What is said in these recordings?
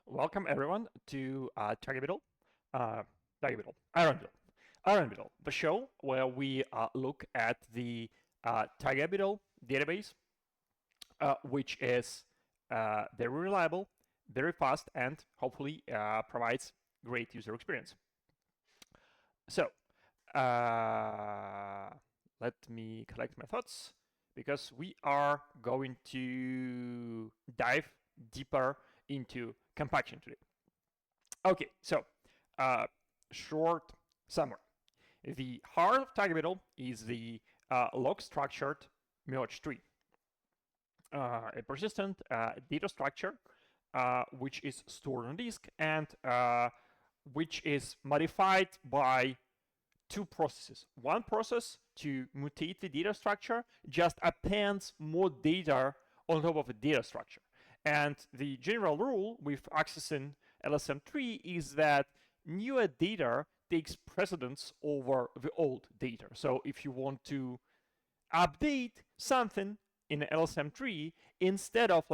Welcome everyone to Ironbiddle, the show where we look at the Targetbiddle database, which is very reliable, very fast, and hopefully provides great user experience. So let me collect my thoughts because we are going to dive deeper into compaction today. Okay, so short summary. The heart of Targetbiddle is the log-structured merge tree, a persistent data structure which is stored on disk and which is modified by two processes. One process to mutate the data structure just appends more data on top of the data structure. And the general rule with accessing LSM3 is that newer data takes precedence over the old data. So if you want to update something in LSM3, instead of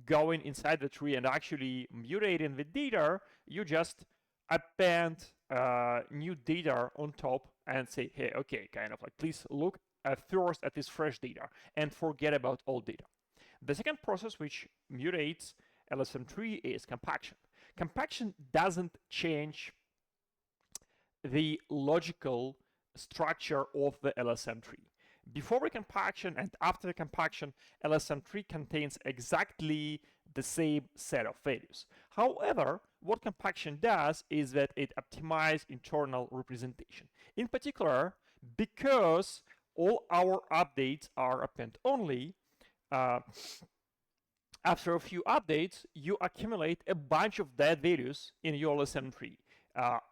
going inside the tree and actually mutating the data, you just append new data on top and say, hey, okay, please look first at this fresh data and forget about old data. The second process which mutates LSM3 is compaction. Compaction doesn't change the logical structure of the LSM tree. Before the compaction and after the compaction, LSM3 contains exactly the same set of values. However, what compaction does is that it optimizes internal representation. In particular, because all our updates are append only, after a few updates, you accumulate a bunch of dead values in your LSM3.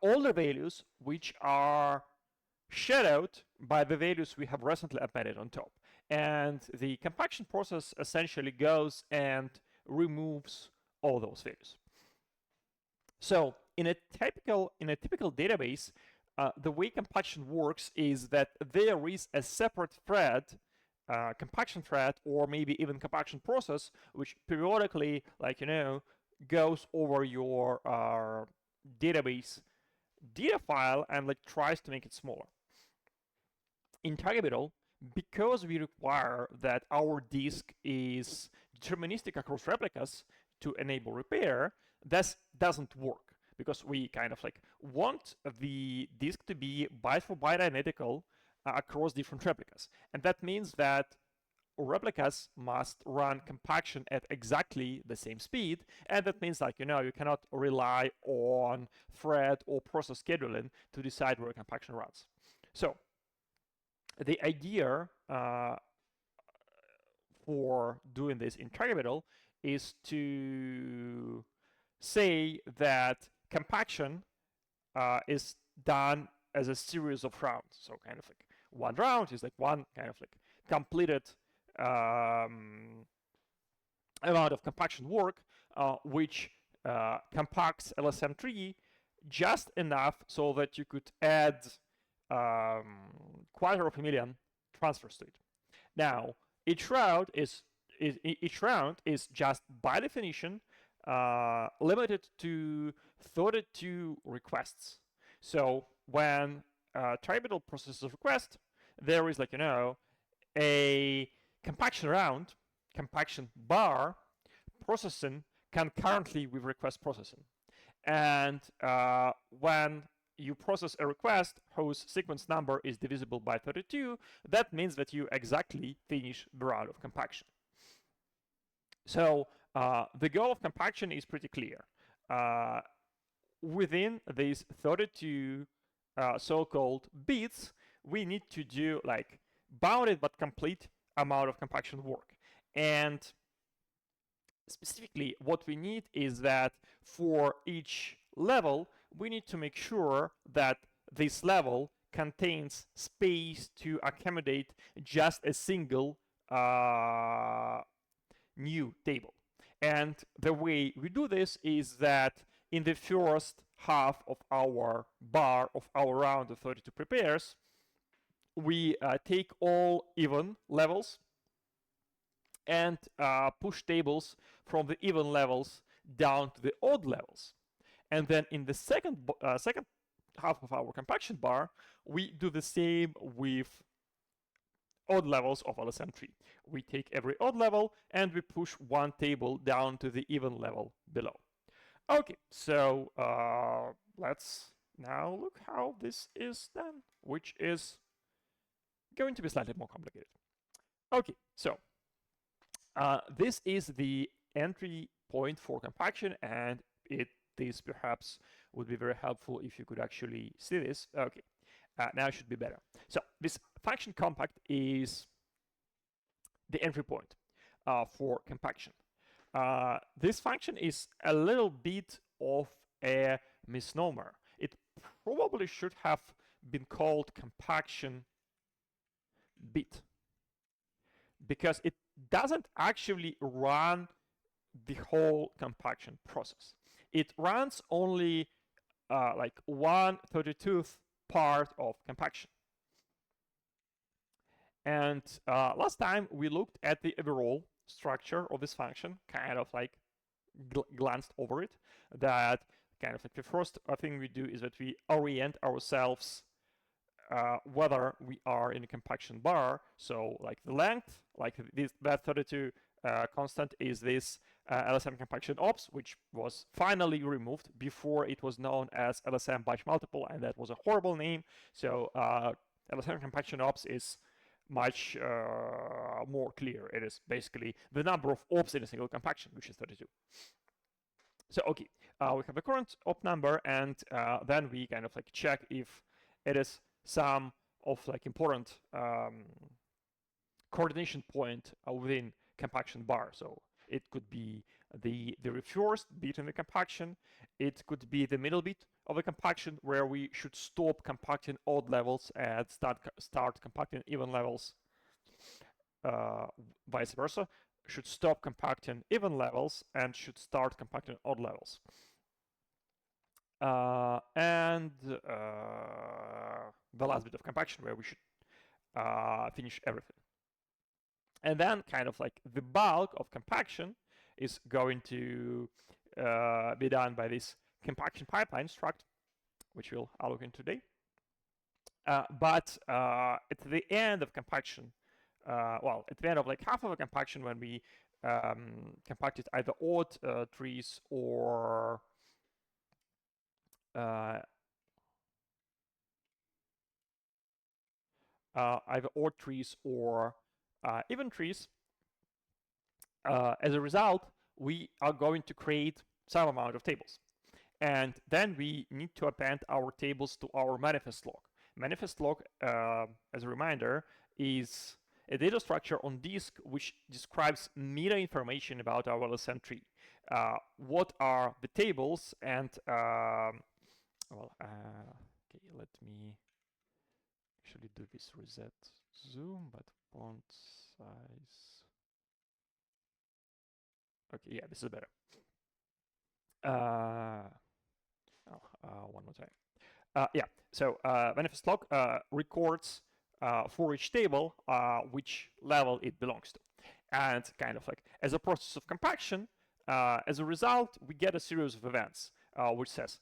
All the values which are shadowed by the values we have recently appended on top. And the compaction process essentially goes and removes all those values. So in a typical database, the way compaction works is that there is a separate thread, compaction thread, or maybe even compaction process, which periodically, goes over your database data file and tries to make it smaller. In Targetbiddle, because we require that our disk is deterministic across replicas to enable repair, this doesn't work because we want the disk to be byte for byte identical across different replicas. And that means that replicas must run compaction at exactly the same speed, and that means, like, you cannot rely on thread or process scheduling to decide where compaction runs. So the idea for doing this in Traversal is to say that compaction is done as a series of rounds. So kind of like one round is like one kind of like completed amount of compaction work, which compacts LSM tree just enough so that you could add 250,000 transfers to it. Now, each round is just by definition limited to 32 requests. So when Traversal processes a request, there is, like, a compaction round, compaction bar processing concurrently with request processing. And when you process a request whose sequence number is divisible by 32, that means that you exactly finish the round of compaction. So the goal of compaction is pretty clear. Within these 32 so-called bits, we need to do like bounded but complete amount of compaction work. And specifically, what we need is that for each level, we need to make sure that this level contains space to accommodate just a single new table. And the way we do this is that in the first half of our bar of our round of 32 prepares, we take all even levels and push tables from the even levels down to the odd levels. And then in the second half of our compaction bar, we do the same with odd levels of LSM tree. We take every odd level and we push one table down to the even level below. Okay, so let's now look how this is done, which is going to be slightly more complicated. Okay, so this is the entry point for compaction, and this perhaps would be very helpful if you could actually see this. Okay, now it should be better. So this function compact is the entry point for compaction. This function is a little bit of a misnomer. It probably should have been called compaction bit, because it doesn't actually run the whole compaction process. It runs only like 1/32th part of compaction. And last time we looked at the overall structure of this function, kind of like glanced over it, that kind of like the first thing we do is that we orient ourselves whether we are in a compaction bar. So like the length, like that 32 constant is this LSM compaction ops, which was finally removed. Before it was known as LSM batch multiple, and that was a horrible name. So LSM compaction ops is much more clear. It is basically the number of ops in a single compaction, which is 32. So okay, we have the current op number, and then we kind of like check if it is some of like important coordination point within compaction bar. So it could be the first bit in the compaction. It could be the middle bit of the compaction where we should stop compacting odd levels and start compacting even levels. Vice versa, should stop compacting even levels and should start compacting odd levels. And the last bit of compaction where we should finish everything. And then kind of like the bulk of compaction is going to be done by this compaction pipeline struct, which we'll look into today. But at the end of compaction, well, at the end of like half of a compaction, when we compacted either odd trees or either odd trees or even trees, as a result, we are going to create some amount of tables. And then we need to append our tables to our manifest log. Manifest log, as a reminder, is a data structure on disk which describes meta information about our LSM tree. What are the tables and, okay, let me actually do this reset zoom, but font size. Okay, yeah, this is better. One more time. Yeah, so manifest log records for each table which level it belongs to. And kind of like as a process of compaction, as a result, we get a series of events which says,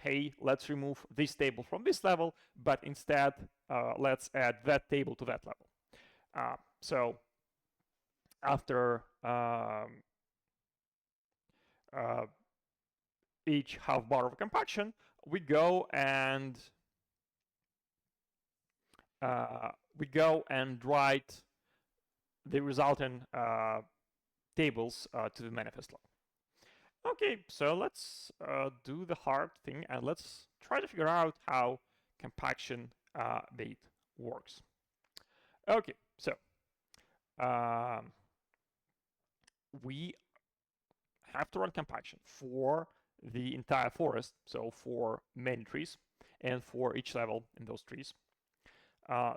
hey, let's remove this table from this level, but instead let's add that table to that level. So after each half bar of compaction, we go and write the resulting tables to the manifest log. Okay, so let's do the hard thing and let's try to figure out how compaction bait works. Okay, so we have to run compaction for the entire forest, so for many trees and for each level in those trees.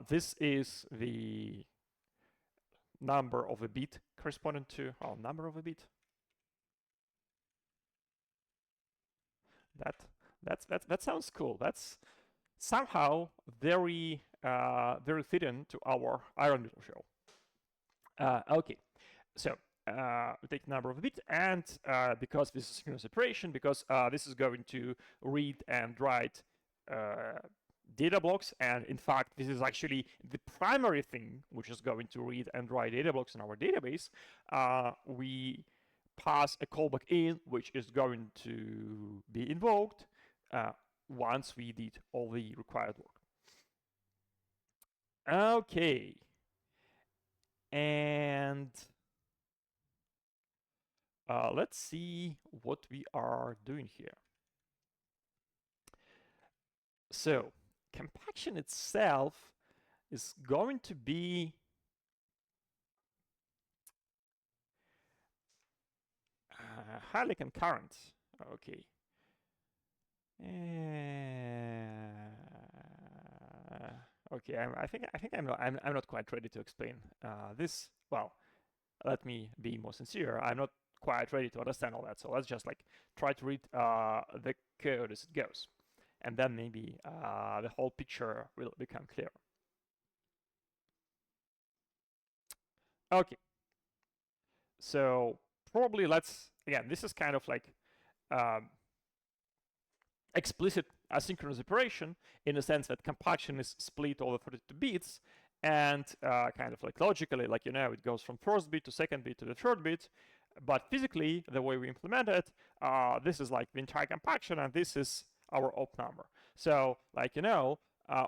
This is the number of a bit corresponding to number of a bit. That sounds cool. That's somehow very very fitting to our iron needle show. Okay, so we take the number of a bit, and because this is synchronous operation, because this is going to read and write data blocks, and in fact this is actually the primary thing which is going to read and write data blocks in our database, we pass a callback in which is going to be invoked once we did all the required work. Okay, and let's see what we are doing here. So compaction itself is going to be highly concurrent. Okay. Okay, I think I'm not quite ready to explain this. Well, let me be more sincere. I'm not quite ready to understand all that. So let's just like try to read the code as it goes, and then maybe the whole picture will become clear. Okay. So probably let's, again, this is kind of like explicit asynchronous operation in the sense that compaction is split over 32 bits, and kind of like logically, like, you know, it goes from first bit to second bit to the third bit, but physically, the way we implement it, this is like the entire compaction, and this is our op number. So, like, you know,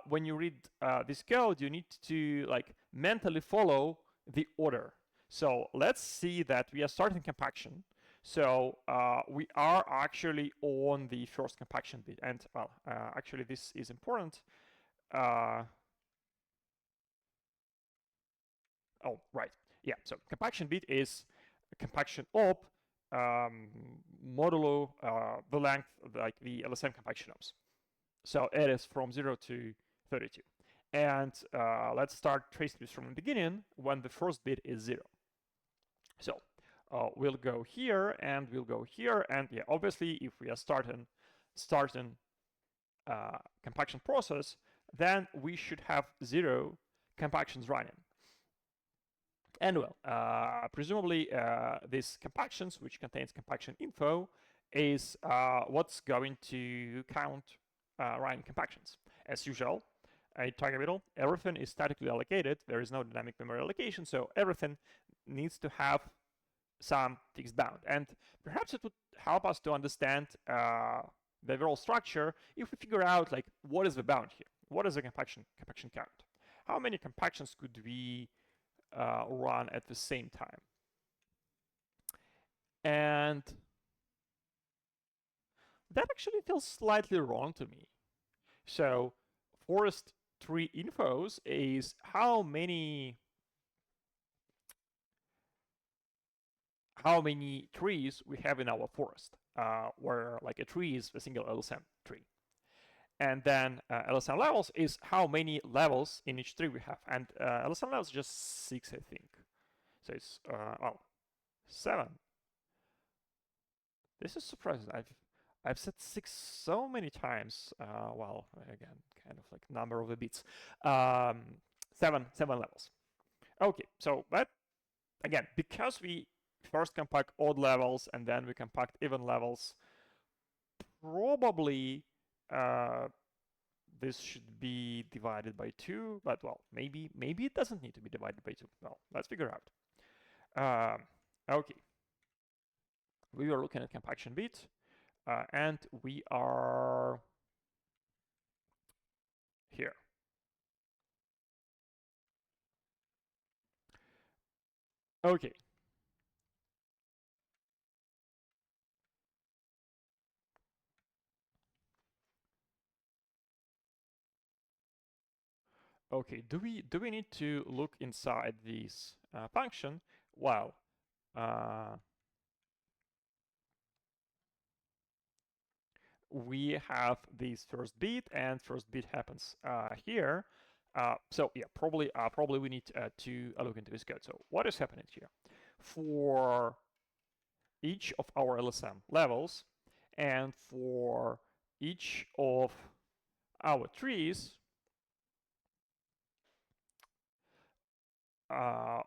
when you read this code, you need to like mentally follow the order. So let's see that we are starting compaction. So we are actually on the first compaction bit, and well, actually this is important. Oh, right, yeah. So compaction bit is compaction op modulo the length, like the LSM compaction ops. So it is from 0 to 32. And let's start tracing this from the beginning when the first bit is 0. So we'll go here and we'll go here, and yeah, obviously if we are starting compaction process, then we should have 0 compactions running. And well, presumably this compactions, which contains compaction info, is what's going to count running compactions. As usual, a target middle, everything is statically allocated. There is no dynamic memory allocation, so everything needs to have some fixed bound. And perhaps it would help us to understand the overall structure if we figure out like what is the bound here? What is the compaction count? How many compactions could we run at the same time. And that actually feels slightly wrong to me. So forest tree infos is how many trees we have in our forest, where like a tree is a single LSM tree. And then LSM levels is how many levels in each tree we have. And LSM levels is just 6, I think. So it's, well, 7. This is surprising. I've said 6 so many times. Well, again, kind of like number of the bits. 7 levels. Okay, so but again, because we first compact odd levels and then we compact even levels, probably this should be divided by 2, but well, maybe it doesn't need to be divided by 2. Well, let's figure out. Okay, we were looking at compaction bit, and we are here. Okay. Okay, do we need to look inside this function? Well, we have this first bit, and first bit happens here. So yeah, probably we need to look into this code. So what is happening here? For each of our LSM levels, and for each of our trees,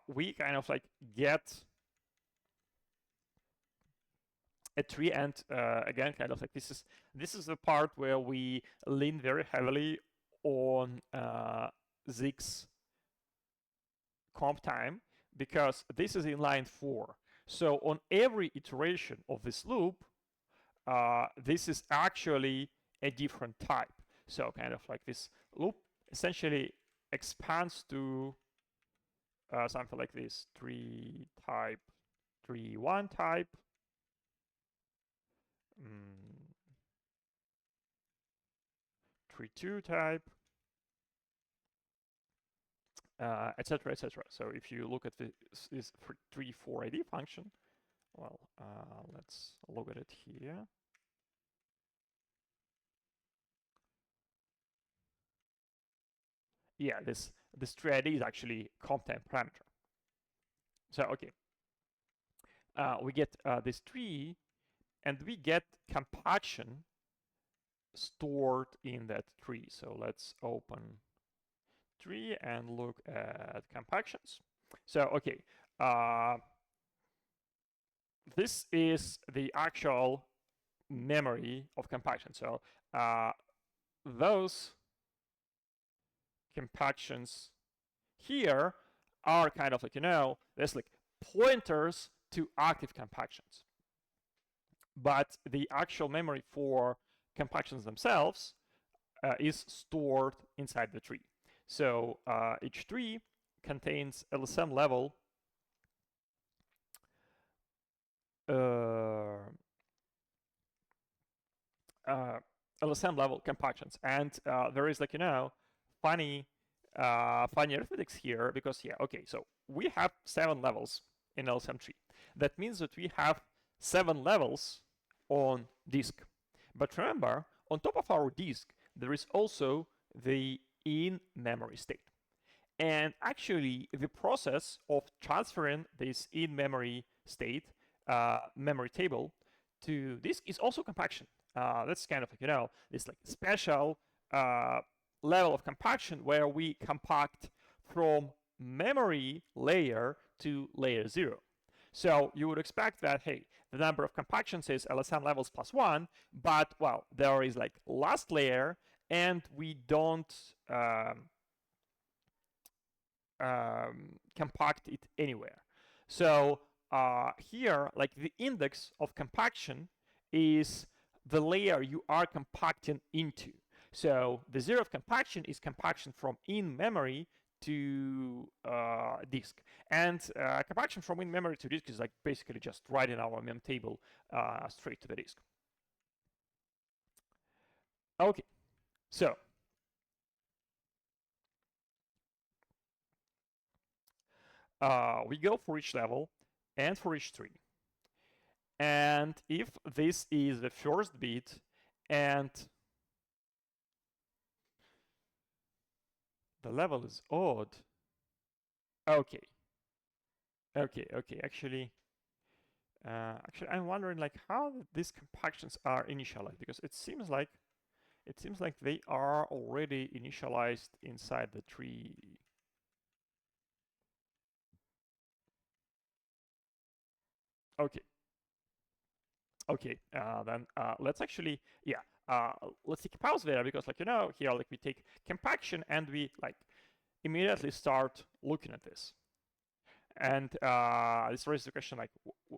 we kind of like get a tree, and again, kind of like this is the part where we lean very heavily on Zeek's comp time, because this is in line 4. So on every iteration of this loop, this is actually a different type. So kind of like this loop essentially expands to something like this: tree type, tree 1 type, tree 2 type, etc., etc. So if you look at this tree 4 ID function, well, let's look at it here. Yeah, this tree ID is actually comp time parameter. So okay, we get this tree, and we get compaction stored in that tree. So let's open tree and look at compactions. So okay, this is the actual memory of compaction. So those compactions here are kind of like, there's like pointers to active compactions. But the actual memory for compactions themselves is stored inside the tree. So each tree contains LSM level LSM level compactions, and there is like funny arithmetics here, because yeah, okay, so we have 7 levels in LSM tree. That means that we have 7 levels on disk. But remember, on top of our disk, there is also the in-memory state. And actually, the process of transferring this in-memory state, memory table, to disk is also compaction. That's kind of like, this like special level of compaction where we compact from memory layer to layer 0. So you would expect that, hey, the number of compactions is LSM levels plus 1, but, well, there is like last layer, and we don't compact it anywhere. So here, like the index of compaction is the layer you are compacting into. So the 0 of compaction is compaction from in memory to disk. And compaction from in-memory to disk is like basically just writing our mem table straight to the disk. Okay, so we go for each level and for each tree. And if this is the first bit and the level is odd, okay, actually, I'm wondering like how these compactions are initialized, because it seems like they are already initialized inside the tree. Okay. Okay, then let's actually, let's take a pause there, because like, here, like we take compaction and we like immediately start looking at this. And this raises the question like,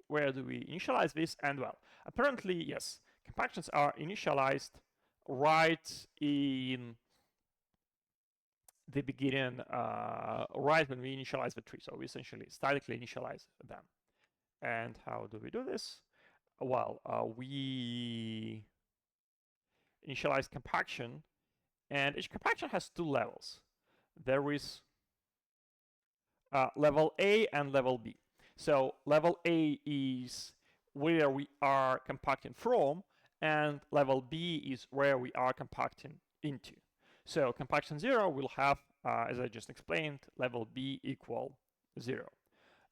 where do we initialize this? And well, apparently, yes, compactions are initialized right in the beginning, right when we initialize the tree. So we essentially statically initialize them. And how do we do this? Well, we initialize compaction, and each compaction has two levels. There is level A and level B. So level A is where we are compacting from, and level B is where we are compacting into. So compaction 0 will have, as I just explained, level B equal 0.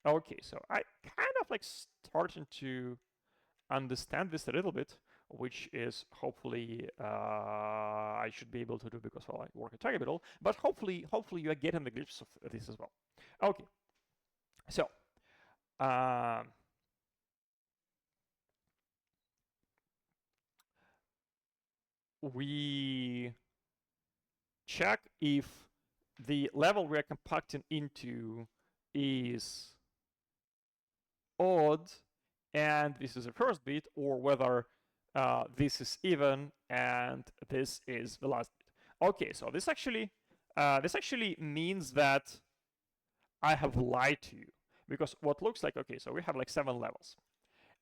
Okay, so I kind of like starting to understand this a little bit, which is hopefully I should be able to do, because well, I work at Targetable, but hopefully you are getting the glimpse of this as well. Okay, so we check if the level we are compacting into is odd, and this is the first bit, or whether this is even and this is the last bit. Okay, so this actually means that I have lied to you, because what looks like, okay, so we have like 7 levels,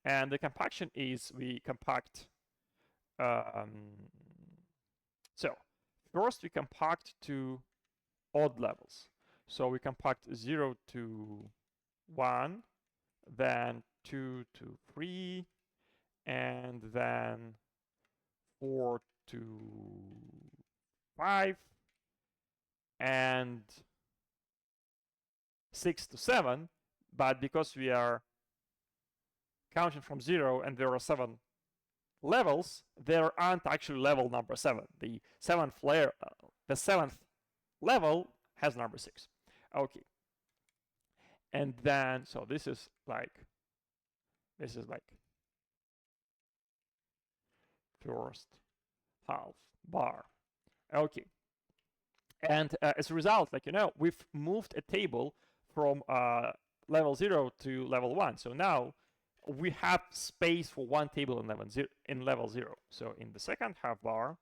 and the compaction is we compact. So first we compact to odd levels. So we compact 0 to 1, then 2 to 3, and then 4 to 5, and 6 to 7. But because we are counting from 0 and there are 7 levels, there aren't actually level number 7. The seventh level has number 6. Okay. And then, so this is like first half bar. Okay. And as a result, like, we've moved a table from level 0 to level 1. So now we have space for one table in level 0. So in the second half bar,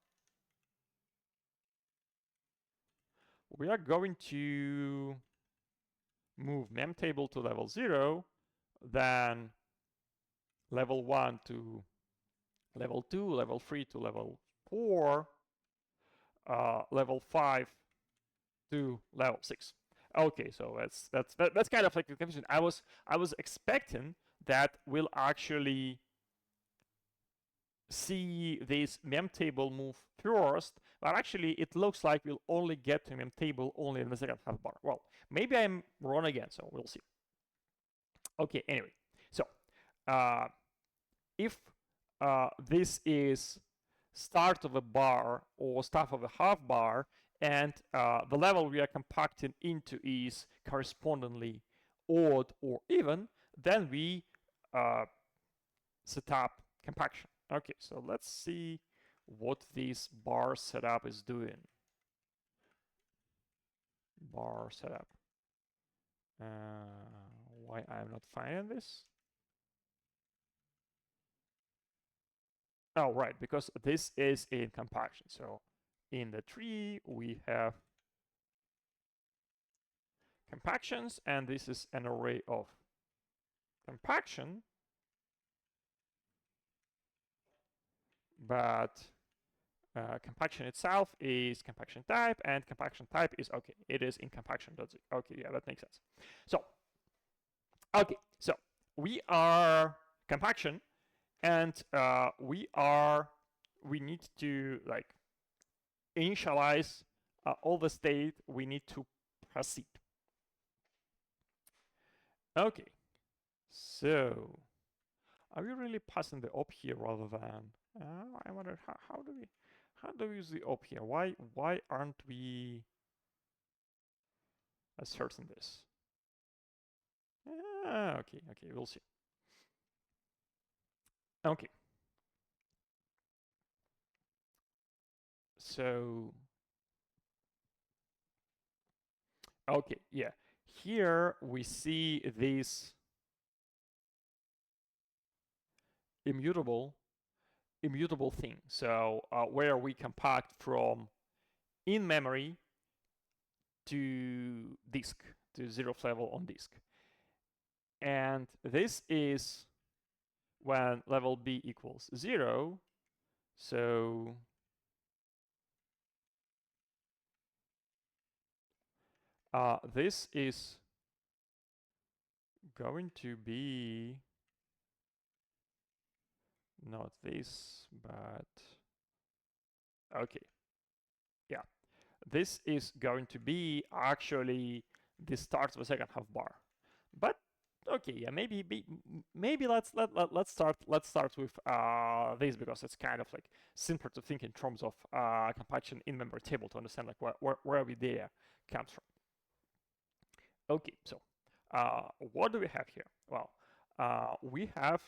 we are going to move mem table to level 0, then level 1 to level 2, level 3 to level 4, level 5 to level 6. Okay, so that's kind of like the confusion. I was expecting that we'll actually see this mem table move first, but actually it looks like we'll only get to mem table only in the second half bar. Well, maybe I'm wrong again, so we'll see. Okay, anyway, so if this is start of a bar or start of a half bar, and the level we are compacting into is correspondingly odd or even, then we set up compaction. Okay, so let's see what this bar setup is doing. Bar setup. Why I'm not finding this? Oh, right, because this is in compaction. So in the tree, we have compactions, and this is an array of compaction, but compaction itself is compaction type, and compaction type is okay. It is in compaction. Okay, yeah, that makes sense. So, okay, so we are compaction, and we need to like initialize all the state we need to proceed. Okay, so are we really passing the op here rather than? I wonder how do we use the op here? Why aren't we asserting this? Okay, we'll see. Okay. So, okay, yeah. Here we see this immutable thing. So where we compact from in memory to disk, to 0th level on disk. And this is when level B equals 0. So this is going to be not this, but okay. Yeah, this is going to be actually the start of the second half bar. But okay, yeah, maybe let's start with this, because it's kind of like simpler to think in terms of compaction in memory table to understand like where the data comes from. Okay, so what do we have here? Well, we have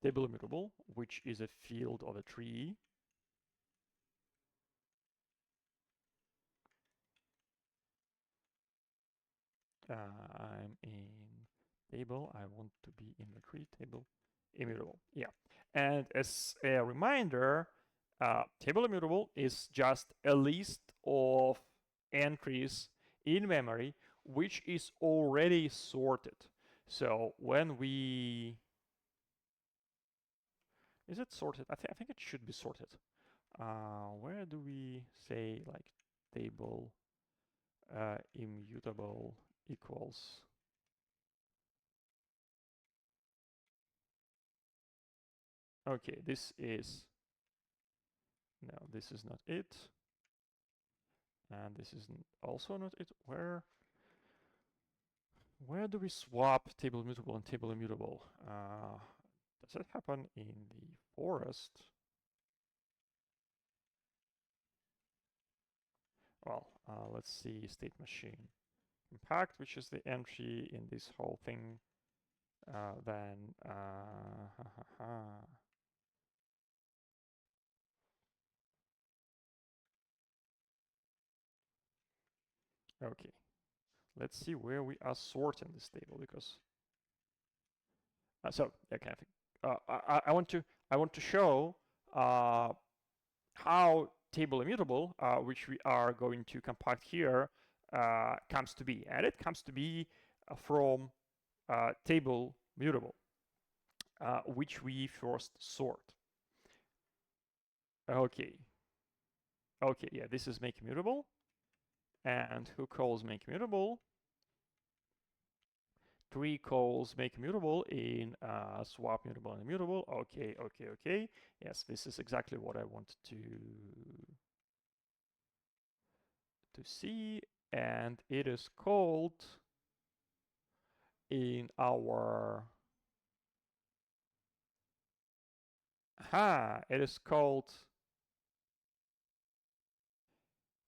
table immutable, which is a field of a tree. I'm in table. I want to be in the tree table immutable. Yeah, and as a reminder, table immutable is just a list of entries in memory which is already sorted. So when we is it sorted? I think it should be sorted. Where do we say like table immutable equals? Okay, this is not it, and this is also not it. Where do we swap table immutable and table immutable? Does it happen in the forest? Well, let's see state machine compact, which is the entry in this whole thing. Then okay, let's see where we are sorting this table, because so okay, I want to show how table immutable, which we are going to compact here, comes to be, and it comes to be from table mutable, which we first sort. Okay, yeah, this is make immutable, and who calls make immutable? Tree calls make immutable in swap mutable and immutable. Okay. Yes, this is exactly what I want to see, and it is called in our it is called.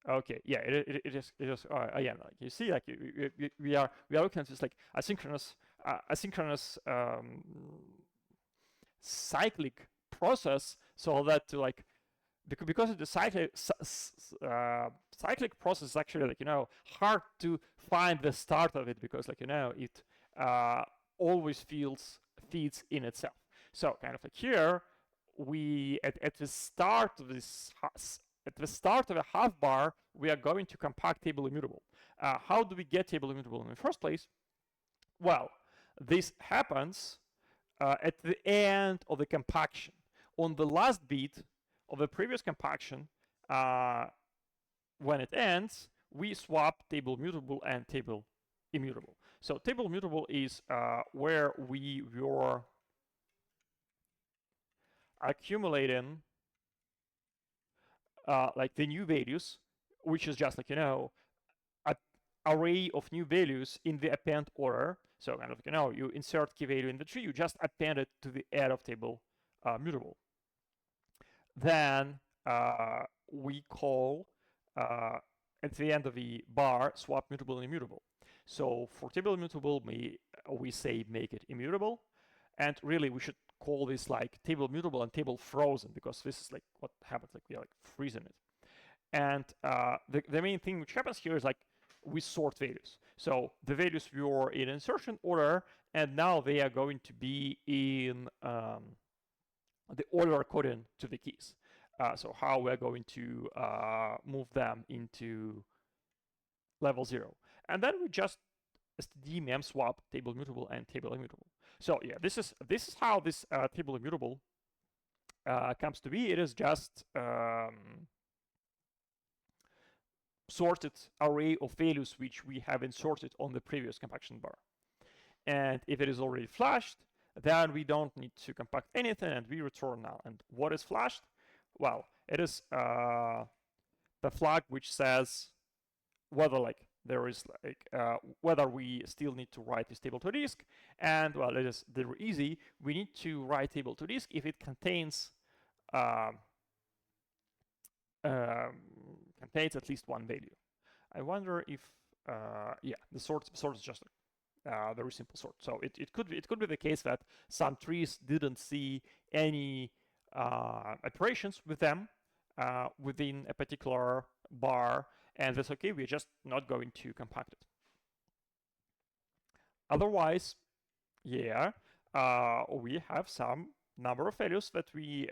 Okay, yeah, it is yeah, like you see, like we are looking at this like asynchronous cyclic process, so that to like because of the cyclic process is actually like hard to find the start of it, because like it always feeds in itself. So kind of like here we at the start of this at the start of a half bar, we are going to compact table immutable. How do we get table immutable in the first place? Well, this happens at the end of the compaction. On the last bit of the previous compaction, when it ends, we swap table mutable and table immutable. So table mutable is where we were accumulating like the new values, which is just like, you know, an array of new values in the append order. So kind of, you know, you insert key value in the tree, you just append it to the head of table mutable. Then we call at the end of the bar swap mutable and immutable. So for table immutable, we say make it immutable, and really we should call this like table mutable and table frozen, because this is like what happens, like we are like freezing it. And the main thing which happens here is like we sort values. So the values were in insertion order, and now they are going to be in the order according to the keys. So how we're going to move them into level 0. And then we just std mem swap table mutable and table immutable. So yeah, this is how this table immutable comes to be. It is just sorted array of values which we have inserted on the previous compaction bar. And if it is already flashed, then we don't need to compact anything, and we return null. And what is flashed? Well, it is the flag which says whether like there is like whether we still need to write this table to disk. And well, it is very easy. We need to write table to disk if it contains at least one value. I wonder if yeah, the sort is just a very simple sort. So it could be the case that some trees didn't see any operations with them within a particular bar, and that's okay. We're just not going to compact it. Otherwise, yeah, we have some number of values that we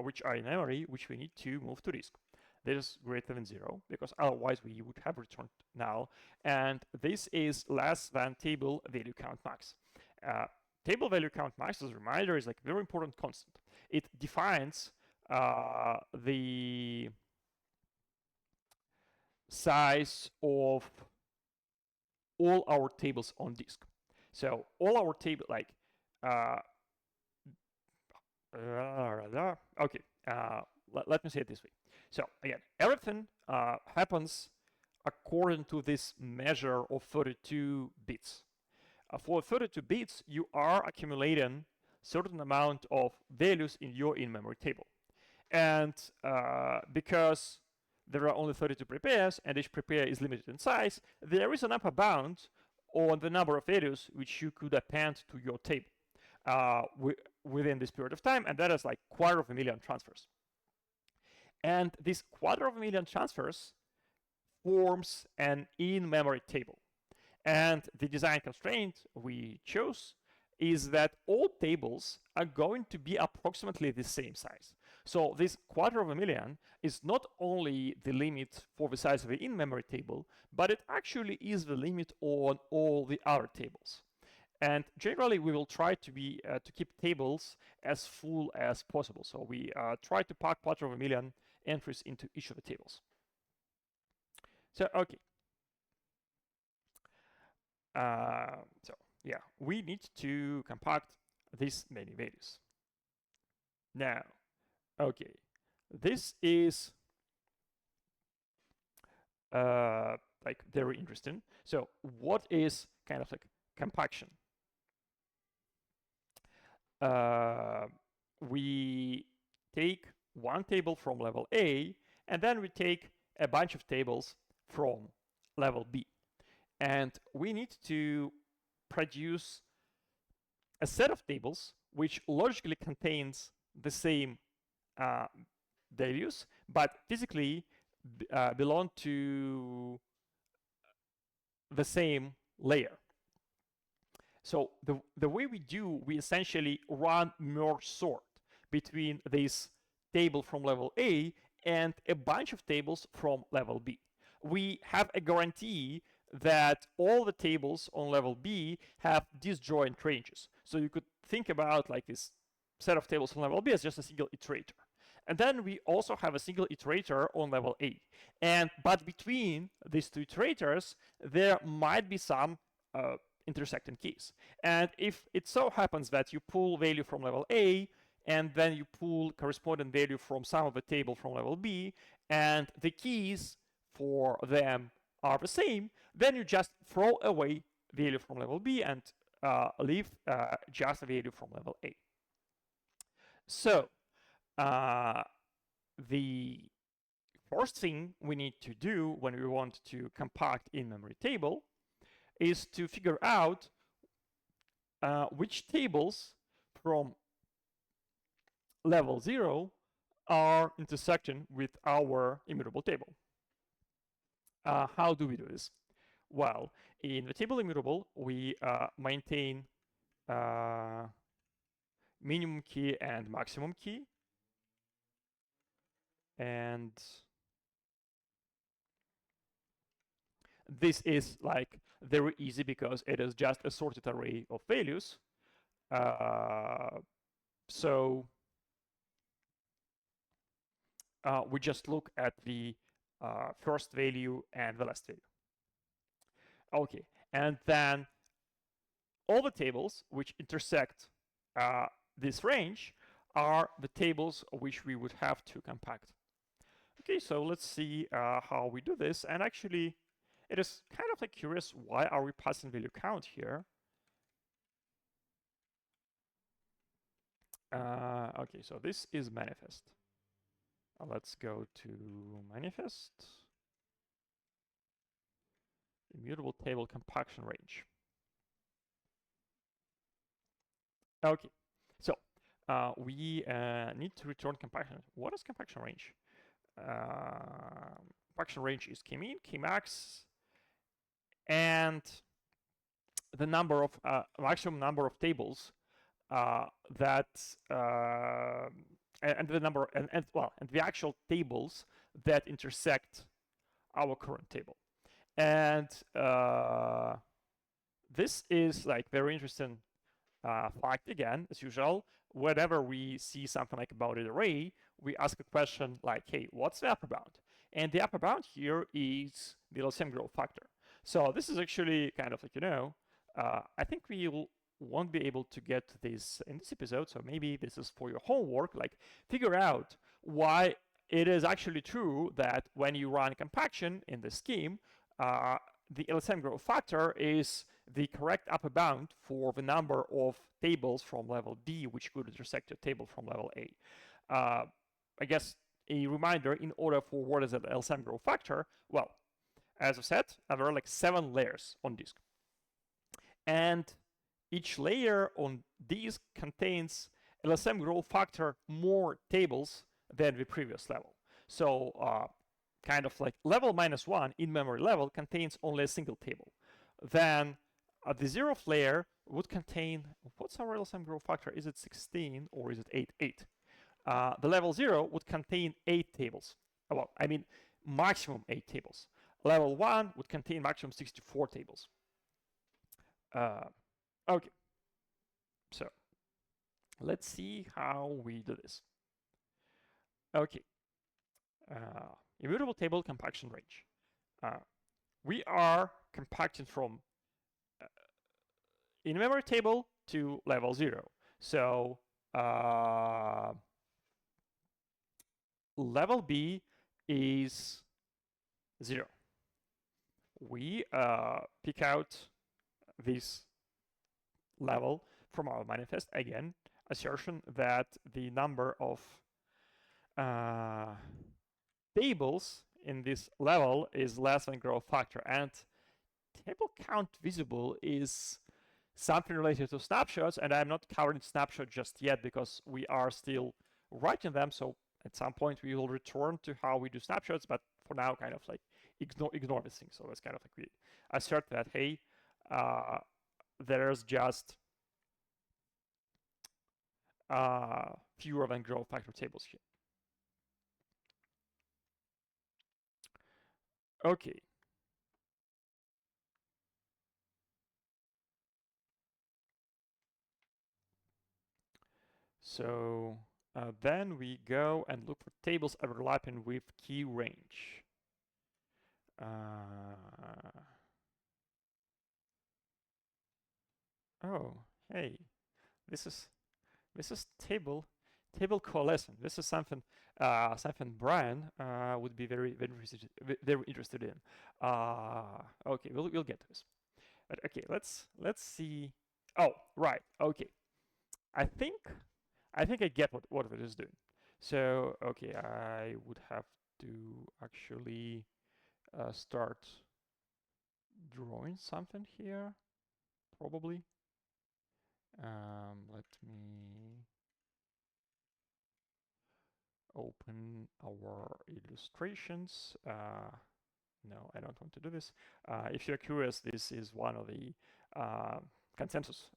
which are in memory, which we need to move to disk. This is greater than 0, because otherwise we would have returned null. And this is less than table value count max. Table value count max, as a reminder, is like a very important constant. It defines the size of all our tables on disk. So all our table, like okay, let me say it this way. So again, everything happens according to this measure of 32 bits. For 32 bits, you are accumulating certain amount of values in your in-memory table. And because there are only 32 prepares, and each prepare is limited in size, there is an upper bound on the number of values which you could append to your table within this period of time, and that is like 250,000 transfers. And this 250,000 transfers forms an in-memory table. And the design constraint we chose is that all tables are going to be approximately the same size. So this 250,000 is not only the limit for the size of the in-memory table, but it actually is the limit on all the other tables. And generally, we will try to keep tables as full as possible. So we try to pack 250,000 entries into each of the tables. So okay. So yeah, we need to compact these many values. Now, okay, this is like very interesting. So what is kind of like compaction? We take one table from level A, and then we take a bunch of tables from level B. And we need to produce a set of tables which logically contains the same values, but physically belong to the same layer. So the way we essentially run merge sort between this table from level A and a bunch of tables from level B. We have a guarantee that all the tables on level B have disjoint ranges. So you could think about like this set of tables on level B as just a single iterator. And then we also have a single iterator on level A. But between these two iterators, there might be some intersecting keys. And if it so happens that you pull value from level A, and then you pull corresponding value from some of the table from level B, and the keys for them are the same, then you just throw away value from level B and leave just value from level A. So the first thing we need to do when we want to compact in-memory table is to figure out which tables from level 0 are intersecting with our immutable table. How do we do this? Well, in the table immutable, we maintain minimum key and maximum key. And this is like very easy because it is just a sorted array of values. So we just look at the first value and the last value. Okay, and then all the tables which intersect this range are the tables which we would have to compact. Okay, so let's see how we do this. And actually, it is kind of like curious, why are we passing value count here? Okay, so this is manifest. Let's go to manifest. Immutable table compaction range. Okay, so we need to return compaction. What is compaction range? Compaction range is key mean, key max, and the number of maximum number of tables that and the number and the actual tables that intersect our current table. And this is like very interesting fact. Again, as usual, whenever we see something like a bounded array, we ask a question like, hey, what's the upper bound? And the upper bound here is the LCM growth factor. So this is actually kind of like, I think we won't be able to get to this in this episode, so maybe this is for your homework, like figure out why it is actually true that when you run compaction in the scheme, the LCM growth factor is the correct upper bound for the number of tables from level D which could intersect a table from level A. I guess a reminder, in order for what is an LCM growth factor, well, as I said, there are like 7 layers on disk. And each layer on disk contains LCM growth factor more tables than the previous level. So kind of like level -1 in-memory level contains only a single table. Then the 0th layer would contain, what's our LCM growth factor? Is it 16 or is it 8? 8. The level 0 would contain 8 tables. Well, I mean, maximum 8 tables. Level 1 would contain maximum 64 tables. Okay, so let's see how we do this. Okay, immutable table compaction range. We are compacting from in-memory table to level 0. So level B is 0. We pick out this level from our manifest. Again, assertion that the number of tables in this level is less than growth factor, and table count visible is something related to snapshots, and I'm not covering snapshot just yet because we are still writing them. So at some point we will return to how we do snapshots, but for now, kind of like ignore this thing. So it's kind of like we assert that, hey, there's just fewer than growth factor tables here. Okay. So then we go and look for tables overlapping with key range. Oh, hey, this is table coalescing. This is something something Brian would be very interested in. Okay, we'll get to this. But okay, let's see. Oh, right. Okay, I think I get what it is doing. So okay, I would have to actually start drawing something here, probably. Let me open our illustrations. No, I don't want to do this. If you're curious, this is one of the consensus.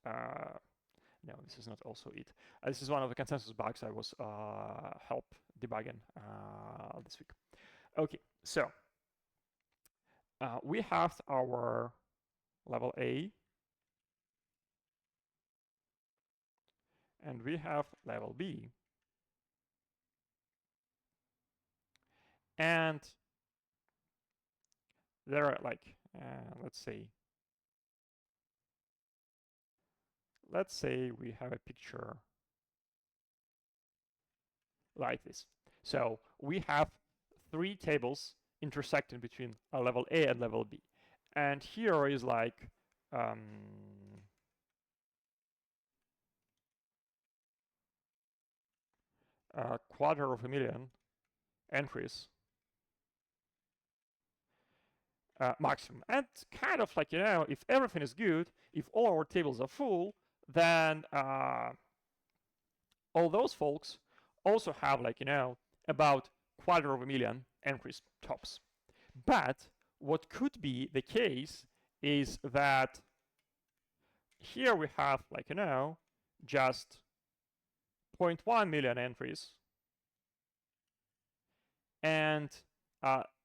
No, this is not also it. This is one of the consensus bugs I was help debugging this week. Okay, so we have our level A, and we have level B. And there are like, let's say we have a picture like this. So we have 3 tables intersecting between a level A and level B. And here is like a 250,000 entries maximum. And kind of like, if everything is good, if all our tables are full, then all those folks also have like, about 250,000 entries tops. But what could be the case is that here we have like, just 0.1 million entries. And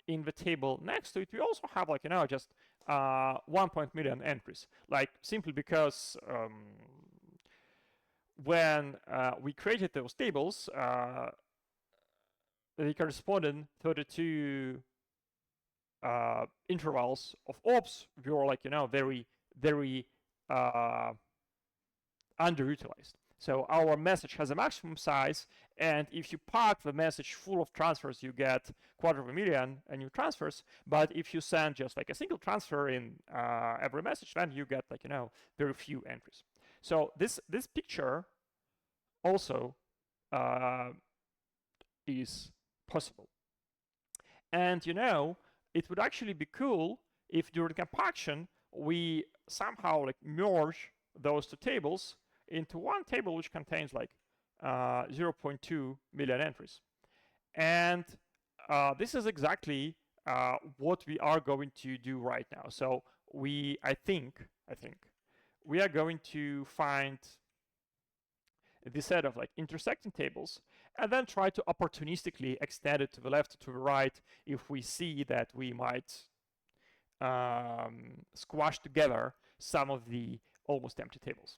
in the table next to it, we also have like, just 1 million entries. Like simply because when we created those tables, the corresponding 32 intervals of ops were like, very underutilized. So our message has a maximum size, and if you pack the message full of transfers, you get 250,000 new transfers. But if you send just like a single transfer in every message, then you get like, very few entries. So this picture also is possible. And it would actually be cool if during compaction we somehow like merge those 2 tables into one table which contains like 0.2 million entries. And this is exactly what we are going to do right now. So I think we are going to find this set of like intersecting tables and then try to opportunistically extend it to the left to the right if we see that we might squash together some of the almost empty tables.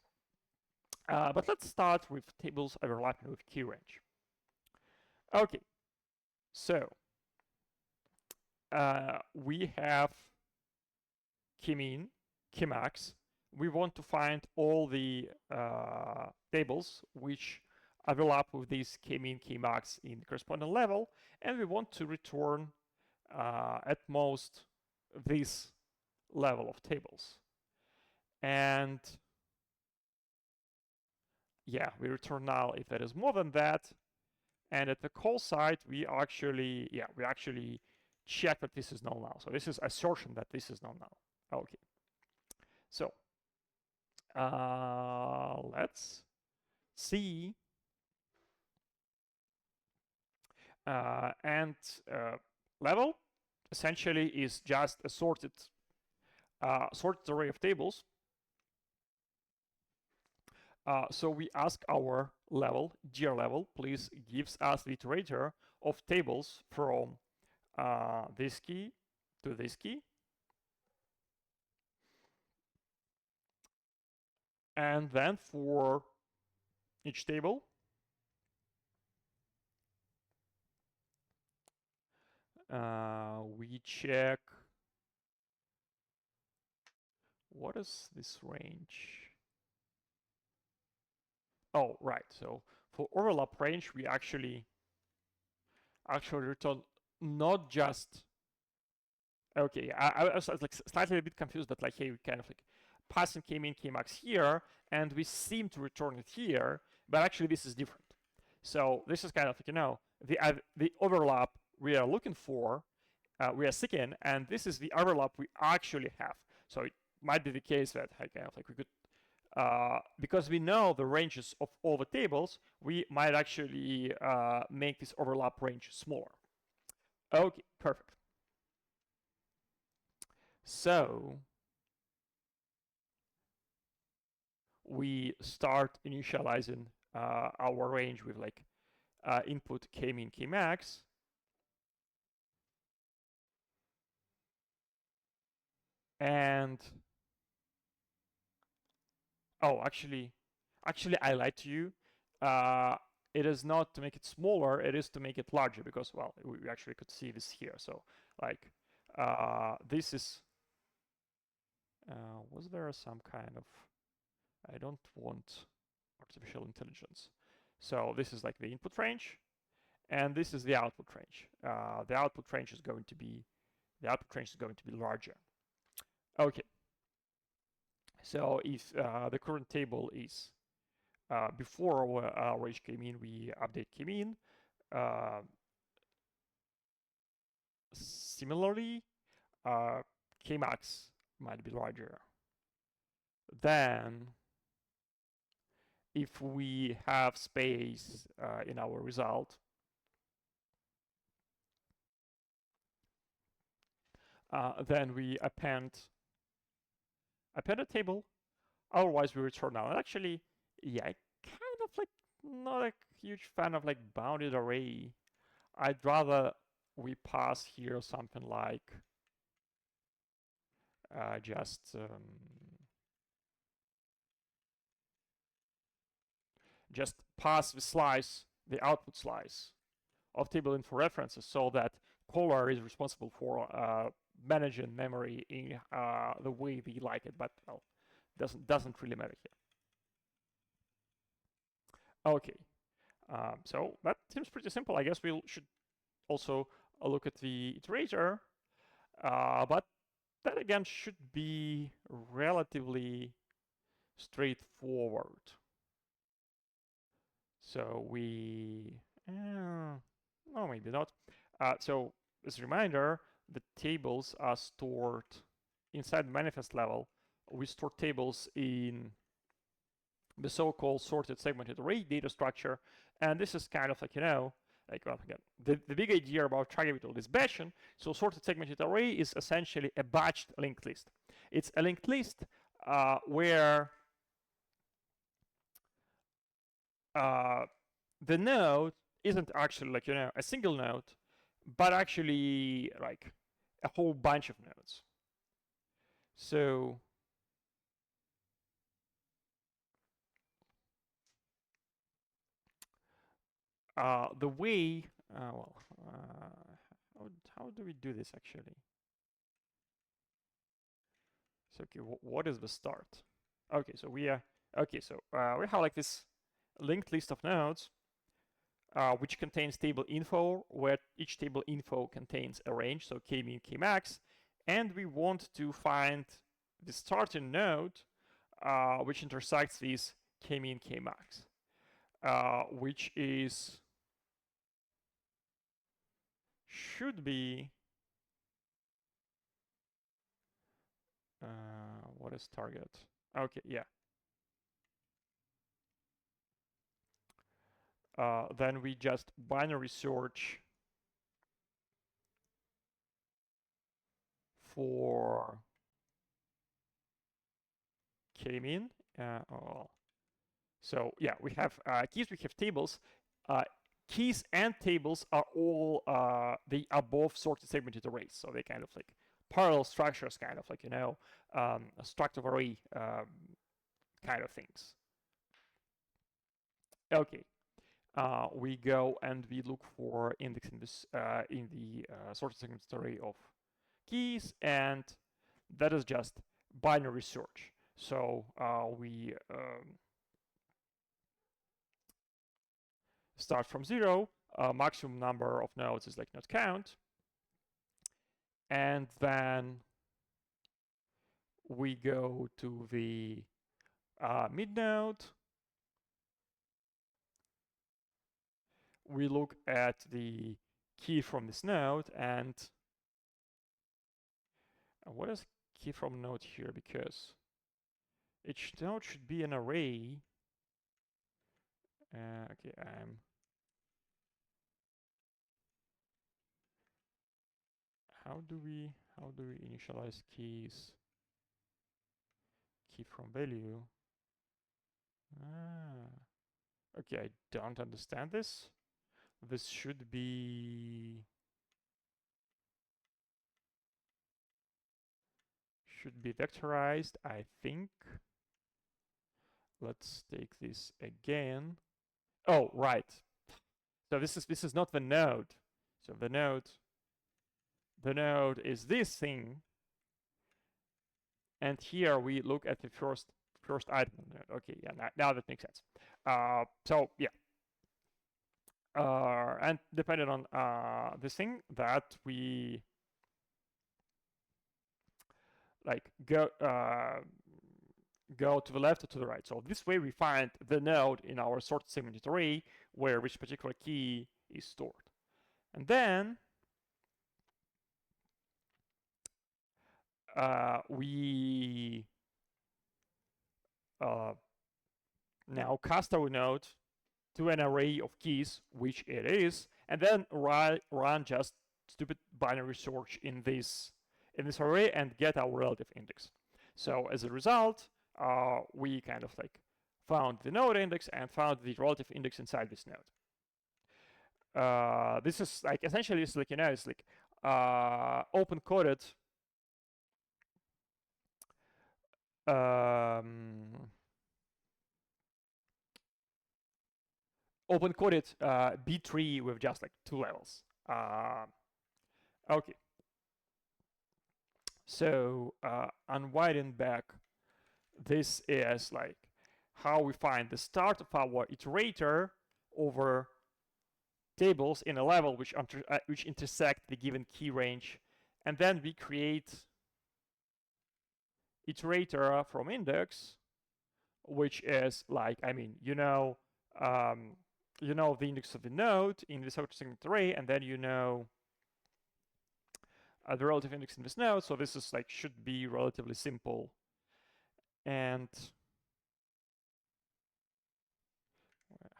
But let's start with tables overlapping with key range. Okay, so we have key mean, key max. We want to find all the tables which overlap with this key mean, key max in the corresponding level, and we want to return at most this level of tables. And yeah, we return null if that is more than that. And at the call side, we actually check that this is null now. So this is assertion that this is null now. Okay. So let's see. And level essentially is just a sorted array of tables. So we ask our level, dear level, please gives us the iterator of tables from this key to this key. And then for each table, we check what is this range? Oh, right. So for overlap range, we actually return not just. Okay, I was like slightly a bit confused, but like, hey, we kind of like passing k-min, k-max here, and we seem to return it here, but actually this is different. So this is kind of like, you know, the overlap we are looking for, we are seeking, and this is the overlap we actually have. So it might be the case that kind of like we could, because we know the ranges of all the tables, we might actually make this overlap range smaller. Okay, perfect. So we start initializing our range with like input k-min, k-max. And oh, actually I lied to you. It is not to make it smaller, it is to make it larger, because, well, we actually could see this here. So like this is, was there some kind of, I don't want artificial intelligence. So this is like the input range, and this is the output range. The output range is going to be larger. Okay. So if the current table is before our range k-min, we update k-min. Similarly, k-max might be larger. Then, if we have space in our result, then we append a table. Otherwise, we return null. And actually, yeah, I kind of like not a huge fan of like bounded array. I'd rather we pass here something like just pass the slice, the output slice of table info references, so that caller is responsible for managing memory in the way we like it, but well, doesn't really matter here. Okay, so that seems pretty simple. I guess we should also look at the iterator, but that again should be relatively straightforward. So we, no, maybe not. So as a reminder, the tables are stored inside the manifest level. We store tables in the so-called sorted segmented array data structure. And this is kind of like, you know, like, well, again, the big idea about traversal is batching. So sorted segmented array is essentially a batched linked list. It's a linked list where the node isn't actually like, you know, a single node, but actually like a whole bunch of nodes. So the way, well, how do we do this actually? So okay, what is the start? Okay, so we have like this linked list of nodes, which contains table info, where each table info contains a range, so k-min, k-max, and we want to find the starting node, which intersects with k-min, k-max, which should be, what is target? Okay, yeah. Then we just binary search for k-min. So yeah, we have keys, we have tables. Keys and tables are all the above sorted segmented arrays. So they kind of like parallel structures, kind of like, you know, structure array kind of things. Okay, we go and we look for index in this in the sorted segment array of keys, and that is just binary search. So we start from 0, maximum number of nodes is like node count, and then we go to the mid node. We look at the key from this node, and what is key from node here? Because each node should be an array. Okay, how do we initialize keys? Key from value. Okay, I don't understand this. This should be vectorized, I think. Let's take this again. Oh, right. So this is not the node. So the node is this thing, and here we look at the first item of the node. Okay, yeah, now that makes sense. So yeah, and depending on this thing that we like go to the left or to the right. So this way we find the node in our sorted segmented array where which particular key is stored. And then we now cast our node to an array of keys, which it is, and then run just stupid binary search in this array and get our relative index. So as a result, we kind of like found the node index and found the relative index inside this node. This is like essentially it's like, you know, it's like open coded B tree with just like 2 levels. Okay. So unwinding back, this is like how we find the start of our iterator over tables in a level which intersect the given key range, and then we create iterator from index, which is like, I mean, you know the index of the node in the sorted segment array, and then you know the relative index in this node. So this is like should be relatively simple. And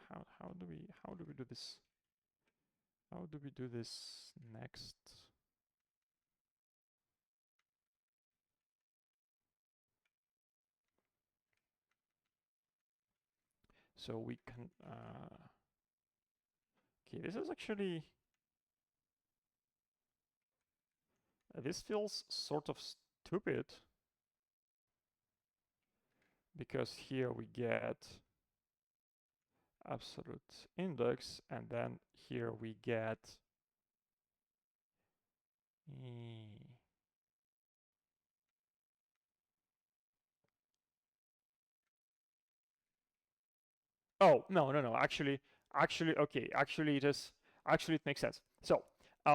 how do we do this? How do we do this next? So we can. Okay, this is actually. This feels sort of stupid because here we get absolute index, and then here we get oh no, actually okay, actually it makes sense. So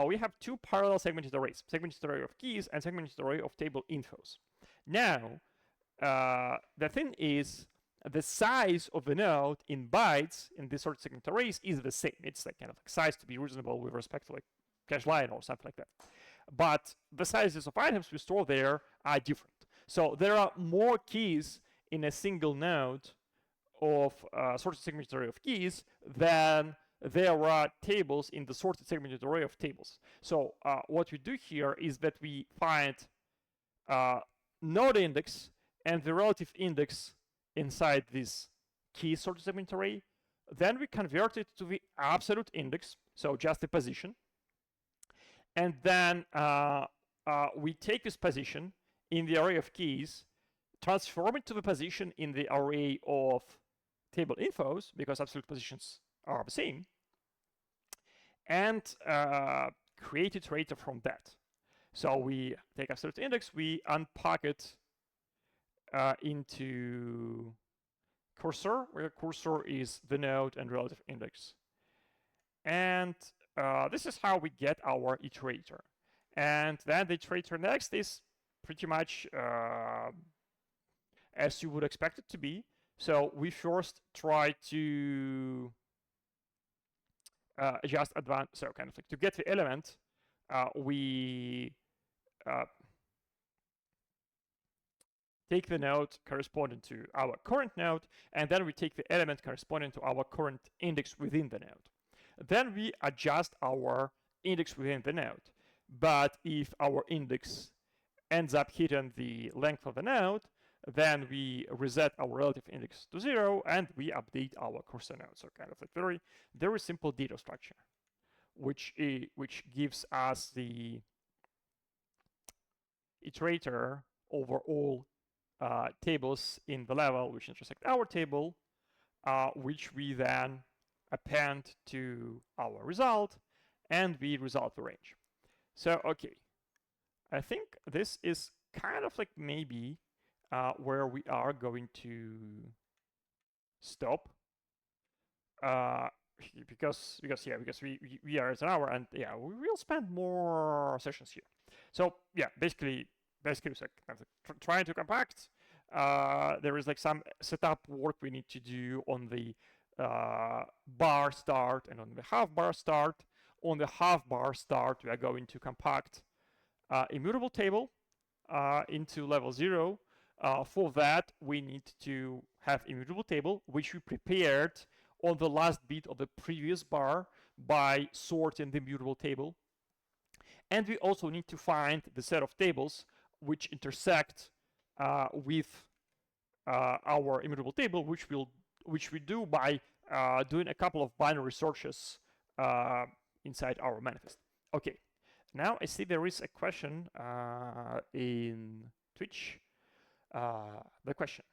we have two parallel segmented arrays, segmented array of keys and segmented array of table infos. Now the thing is, the size of the node in bytes in this sort of segment arrays is the same. It's like kind of like size to be reasonable with respect to like cache line or something like that. But the sizes of items we store there are different. So there are more keys in a single node of sorted segmented array of keys than there are tables in the sorted segmented array of tables. So what we do here is that we find node index and the relative index inside this key sorted segment array. Then we convert it to the absolute index, so just the position. And then we take this position in the array of keys, transform it to the position in the array of table infos, because absolute positions are the same, and create iterator from that. So we take absolute index, we unpack it into cursor, where cursor is the node and relative index. And this is how we get our iterator. And then the iterator next is pretty much as you would expect it to be. So we first try to just advance, so kind of like to get the element, we take the node corresponding to our current node, and then we take the element corresponding to our current index within the node. Then we adjust our index within the node. But if our index ends up hitting the length of the node, then we reset our relative index to 0 and we update our cursor node. So kind of like very, very simple data structure, which gives us the iterator over all tables in the level which intersect our table, which we then append to our result, and we result the range. So, okay, I think this is kind of like maybe where we are going to stop. Because we are at an hour, and yeah, we will spend more sessions here. So yeah, basically it's like trying to compact. There is like some setup work we need to do on the bar start and on the half bar start. On the half bar start, we are going to compact immutable table into level 0. For that, we need to have immutable table, which we prepared on the last bit of the previous bar by sorting the immutable table. And we also need to find the set of tables which intersect with our immutable table, which we do by doing a couple of binary searches inside our manifest. Okay, now I see there is a question in Twitch. The question: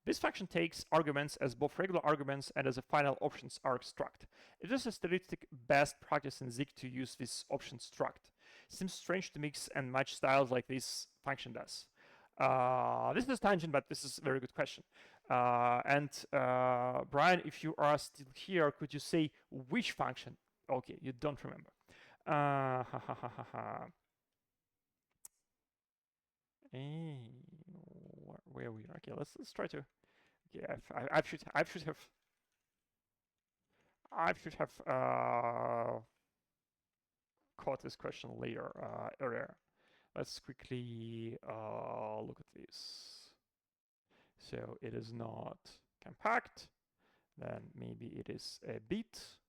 this function takes arguments as both regular arguments and as a final options arg struct. It is a statistic best practice in Zig to use this option struct. Seems strange to mix and match styles like this function does. This is a tangent, but this is a very good question. And Brian, if you are still here, could you say which function? Okay, you don't remember. Where we are? Okay, let's try to. Yeah, I should have caught this question later earlier. Let's quickly look at this. So it is not compact. Then maybe it is a bit.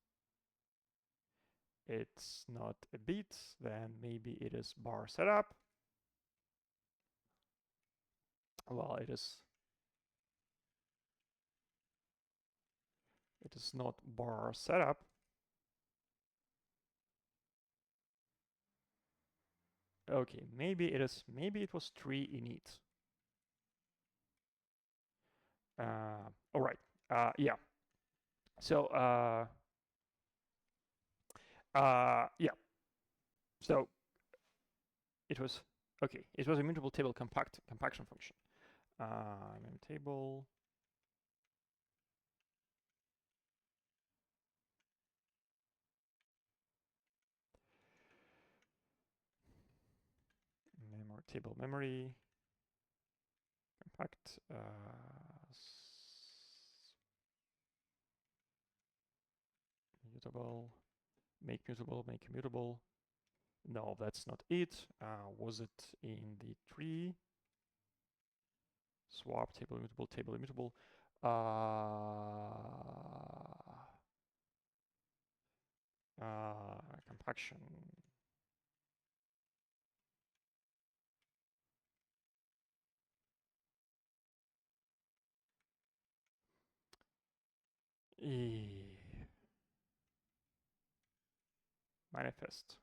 It's not a bit. Then maybe it is bar setup. Well, it is not bar setup. Okay, maybe it was tree init. All right. Yeah. So yeah. So it was okay. It was immutable table compaction function. Table. Table memory. Compact. Mutable. Make mutable. Make immutable. No, that's not it. Was it in the tree? Swap table immutable, table immutable. Compaction. Manifest.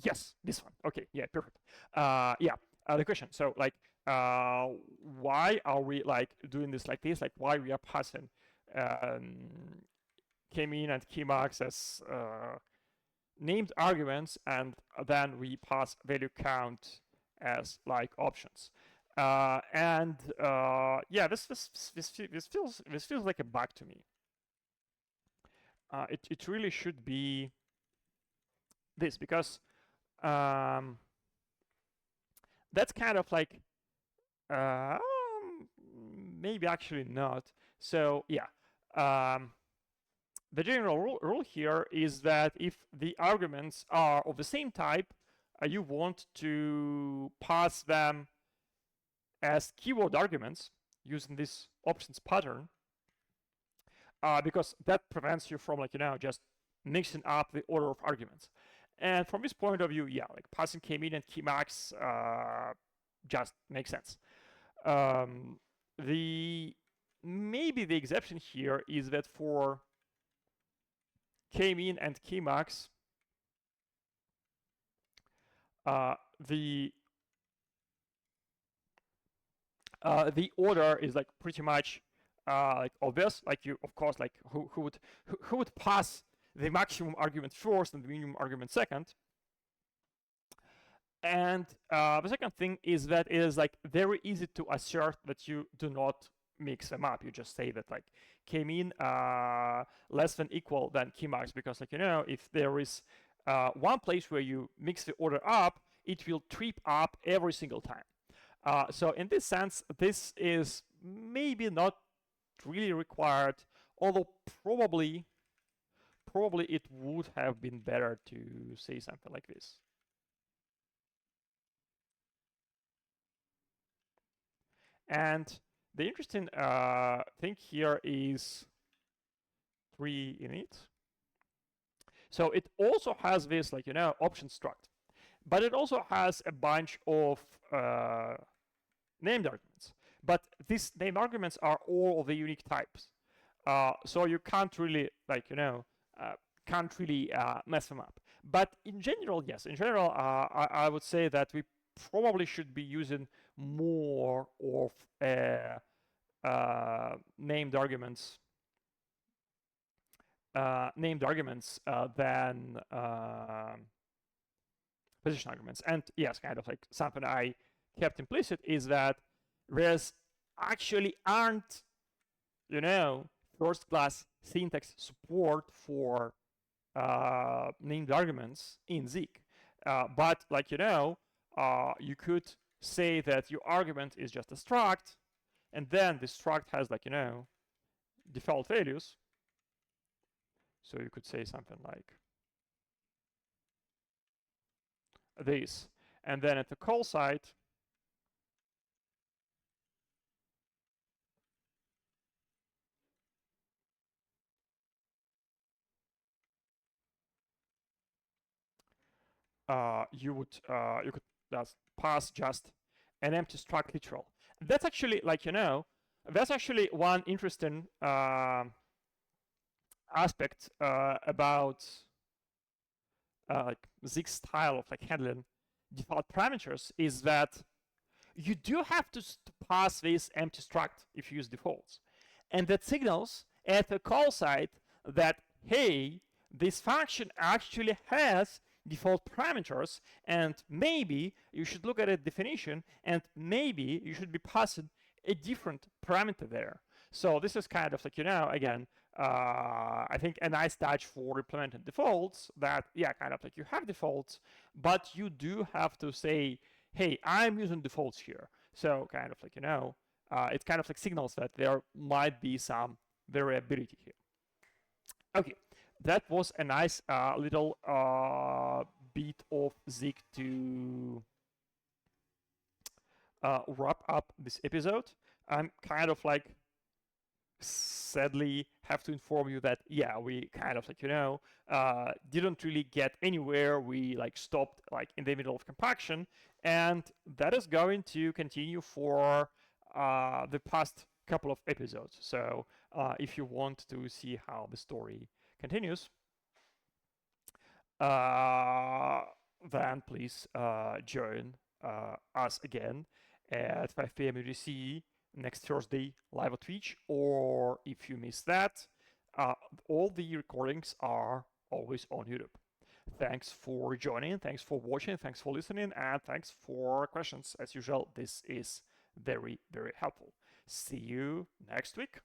Yes, this one. Okay, yeah, perfect. Yeah, the question. So like, why are we like doing this like this? Like, why we are passing k-mean and k-max as named arguments, and then we pass value count as like options. And yeah, this feels like a bug to me. It really should be this, because that's kind of like maybe actually not. So yeah, the general rule here is that if the arguments are of the same type, you want to pass them as keyword arguments using this options pattern, because that prevents you from, like, just mixing up the order of arguments. And from this point of view, yeah, like passing k-mean and k-max just makes sense. Maybe the exception here is that for k-mean and k-max, the order is like pretty much like obvious. Like, you, of course, like who would pass the maximum argument first and the minimum argument second. And the second thing is that it is like very easy to assert that you do not mix them up. You just say that like k-mean less than equal than k-max, because, like, if there is one place where you mix the order up, it will trip up every single time. So in this sense, this is maybe not really required, although probably it would have been better to say something like this. And the interesting thing here is 3 init. So it also has this, like, option struct, but it also has a bunch of named arguments. But these named arguments are all of the unique types. So you can't really, like, can't really mess them up. But in general, yes, in general, I would say that we probably should be using more of named arguments than position arguments. And yes, kind of like something I kept implicit is that there's actually aren't, first-class syntax support for named arguments in Zeek. But, like, you could say that your argument is just a struct, and then the struct has, like, default values. So you could say something like this. And then at the call side, you could just pass just an empty struct literal. That's actually, like, that's actually one interesting aspect about like Zeek's style of like handling default parameters, is that you do have to pass this empty struct if you use defaults, and that signals at the call side that, hey, this function actually has default parameters, and maybe you should look at a definition, and maybe you should be passing a different parameter there. So this is kind of like, again, I think a nice touch for implementing defaults, that, yeah, kind of like you have defaults, but you do have to say, hey, I'm using defaults here. So kind of like, it kind of like signals that there might be some variability here. Okay, that was a nice little bit of Zeek to wrap up this episode. I'm kind of like sadly have to inform you that, yeah, we kind of like, didn't really get anywhere. We like stopped like in the middle of compaction, and that is going to continue for the past couple of episodes. So if you want to see how the story continues, then please join us again at 5 p.m. UTC next Thursday live on Twitch, or if you miss that, all the recordings are always on YouTube. Thanks for joining, thanks for watching, thanks for listening, and thanks for questions. As usual, this is very, very helpful. See you next week.